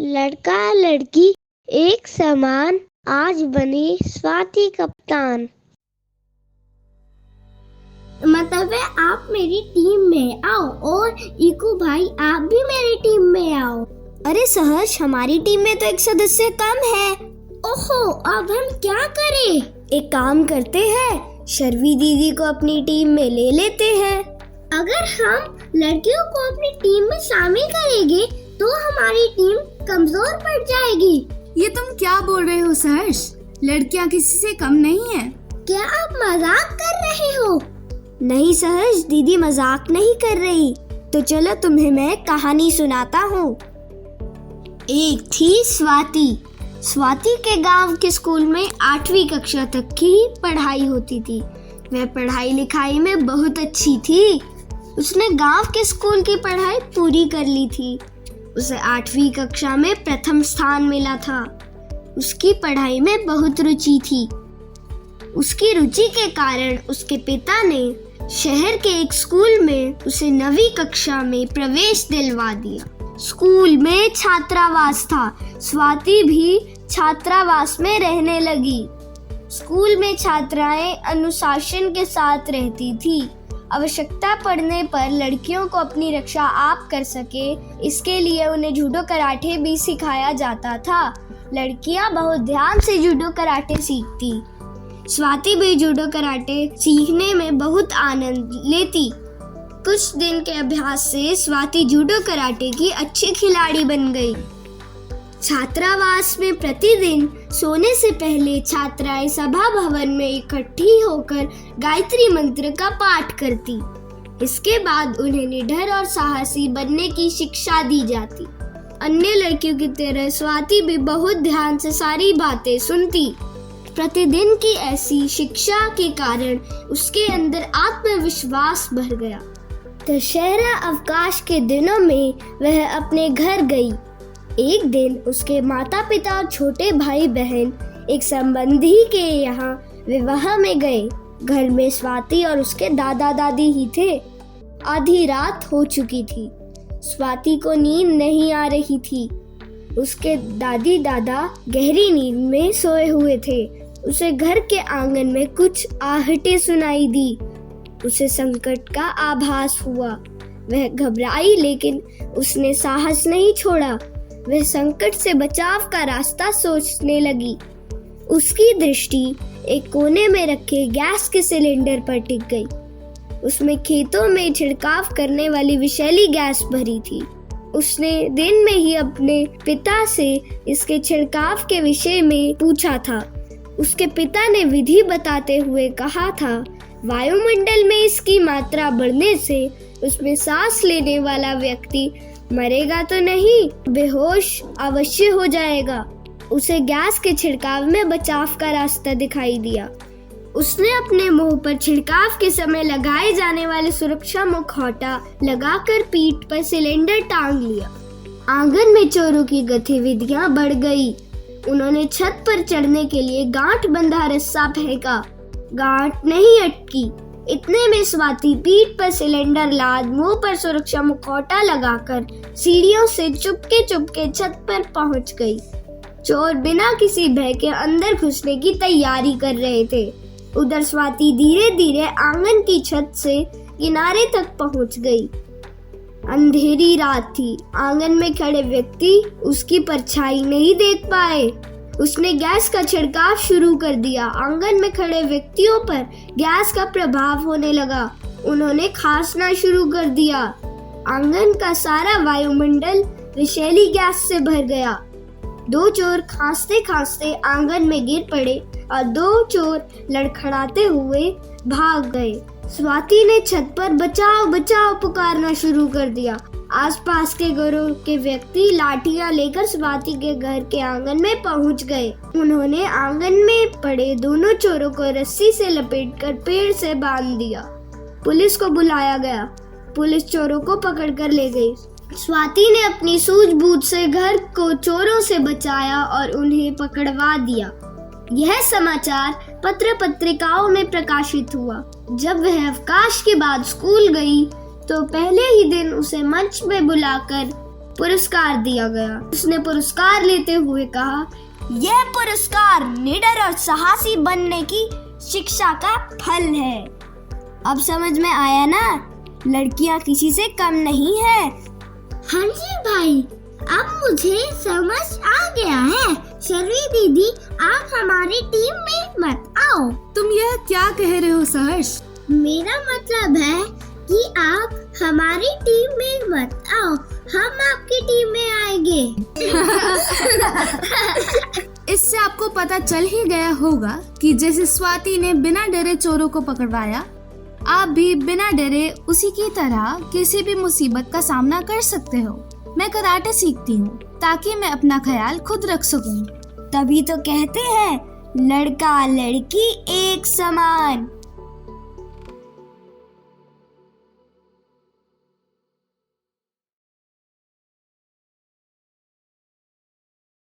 लड़का लड़की एक समान, आज बनी स्वाति कप्तान। मतलब है आप मेरी टीम में आओ और इकू भाई आप भी मेरी टीम में आओ। अरे सहर्ष, हमारी टीम में तो एक सदस्य कम है। ओहो, अब हम क्या करें? एक काम करते हैं, शर्वी दीदी को अपनी टीम में ले लेते हैं। अगर हम लड़कियों को अपनी टीम में शामिल करेंगे तो हमारी टीम कमजोर पड़ जाएगी। ये तुम क्या बोल रहे हो सहर्ष? लड़कियां किसी से कम नहीं है। क्या आप मजाक कर रहे हो? नहीं सहर्ष, दीदी मजाक नहीं कर रही। तो चलो तुम्हें मैं कहानी सुनाता हूँ। एक थी स्वाति। स्वाति के गांव के स्कूल में 8वीं कक्षा तक की पढ़ाई होती थी। वह पढ़ाई लिखाई में बहुत अच्छी थी। उसने गांव के स्कूल की पढ़ाई पूरी कर ली थी। उसे 8वीं कक्षा में प्रथम स्थान मिला था। उसकी पढ़ाई में बहुत रुचि थी। उसकी रुचि के कारण उसके पिता ने शहर के एक स्कूल में उसे 9वीं कक्षा में प्रवेश दिलवा दिया। स्कूल में छात्रावास था। स्वाति भी छात्रावास में रहने लगी। स्कूल में छात्राएं अनुशासन के साथ रहती थी। आवश्यकता पड़ने पर लड़कियों को अपनी रक्षा आप कर सके, इसके लिए उन्हें जूडो कराटे भी सिखाया जाता था। लड़कियां बहुत ध्यान से जूडो कराटे सीखती। स्वाति भी जूडो कराटे सीखने में बहुत आनंद लेती। कुछ दिन के अभ्यास से स्वाति जूडो कराटे की अच्छी खिलाड़ी बन गई। छात्रावास में प्रतिदिन सोने से पहले छात्राएं सभा भवन में इकट्ठी होकर गायत्री मंत्र का पाठ करती। इसके बाद उन्हें निडर और साहसी बनने की शिक्षा दी जाती। अन्य लड़कियों की तरह स्वाति भी बहुत ध्यान से सारी बातें सुनती। प्रतिदिन की ऐसी शिक्षा के कारण उसके अंदर आत्मविश्वास भर गया। दशहरा अवकाश के दिनों में वह अपने घर गई। एक दिन उसके माता पिता और छोटे भाई बहन एक संबंधी के यहाँ विवाह में गए। घर में स्वाति और उसके दादा दादी ही थे। आधी रात हो चुकी थी। स्वाति को नींद नहीं आ रही थी। उसके दादी दादा गहरी नींद में सोए हुए थे। उसे घर के आंगन में कुछ आहटें सुनाई दी। उसे संकट का आभास हुआ। वह घबराई, लेकिन उसने साहस नहीं छोड़ा। वह संकट से बचाव का रास्ता सोचने लगी। उसकी दृष्टि एक कोने में रखे गैस के सिलेंडर पर टिक गई। उसमें खेतों में छिड़काव करने वाली विषैली गैस भरी थी। उसने दिन में ही अपने पिता से इसके छिड़काव के विषय में पूछा था। उसके पिता ने विधि बताते हुए कहा था, वायुमंडल में इसकी मात्रा बढ़ने से उसमें सांस लेने वाला व्यक्ति मरेगा तो नहीं, बेहोश अवश्य हो जाएगा। उसे गैस के छिड़काव में बचाव का रास्ता दिखाई दिया। उसने अपने मुंह पर छिड़काव के समय लगाए जाने वाले सुरक्षा मुखौटा लगाकर पीठ पर सिलेंडर टांग लिया। आंगन में चोरों की गतिविधियां बढ़ गई। उन्होंने छत पर चढ़ने के लिए गांठ बंधा रस्सा फेंका। गांठ नहीं अटकी। इतने में स्वाति पीठ पर सिलेंडर लाद मुंह पर सुरक्षा मुखौटा लगाकर सीढ़ियों से चुपके छत पर पहुंच गई। चोर बिना किसी भय के अंदर घुसने की तैयारी कर रहे थे। उधर स्वाति धीरे धीरे आंगन की छत से किनारे तक पहुंच गई। अंधेरी रात थी। आंगन में खड़े व्यक्ति उसकी परछाई नहीं देख पाए। उसने गैस का छिड़काव शुरू कर दिया। आंगन में खड़े व्यक्तियों पर गैस का प्रभाव होने लगा। उन्होंने खांसना शुरू कर दिया। आंगन का सारा वायुमंडल विषैली गैस से भर गया। 2 चोर खांसते खांसते आंगन में गिर पड़े और 2 चोर लड़खड़ाते हुए भाग गए। स्वाति ने छत पर बचाओ बचाओ पुकारना शुरू कर दिया। आसपास के घरों के व्यक्ति लाठियां लेकर स्वाति के घर के आंगन में पहुंच गए। उन्होंने आंगन में पड़े दोनों चोरों को रस्सी से लपेटकर पेड़ से बांध दिया। पुलिस को बुलाया गया। पुलिस चोरों को पकड़कर ले गई। स्वाति ने अपनी सूझबूझ से घर को चोरों से बचाया और उन्हें पकड़वा दिया। यह समाचार पत्र पत्रिकाओं में प्रकाशित हुआ। जब वह अवकाश के बाद स्कूल गई तो पहले ही दिन उसे मंच में बुलाकर पुरस्कार दिया गया। उसने पुरस्कार लेते हुए कहा, यह पुरस्कार निडर और साहसी बनने की शिक्षा का फल है। अब समझ में आया ना, लड़कियां किसी से कम नहीं है। हाँ जी भाई, अब मुझे समझ आ गया है। शर्वी दीदी, आप हमारी टीम में मत आओ। तुम यह क्या कह रहे हो सहर्ष? मेरा मतलब है कि आप हमारी टीम में मत आओ, हम आपकी टीम में आएंगे। इससे आपको पता चल ही गया होगा कि जैसे स्वाति ने बिना डरे चोरों को पकड़वाया, आप भी बिना डरे उसी की तरह किसी भी मुसीबत का सामना कर सकते हो। मैं कराटे सीखती हूँ ताकि मैं अपना ख्याल खुद रख सकूं। तभी तो कहते हैं, लड़का लड़की एक समान।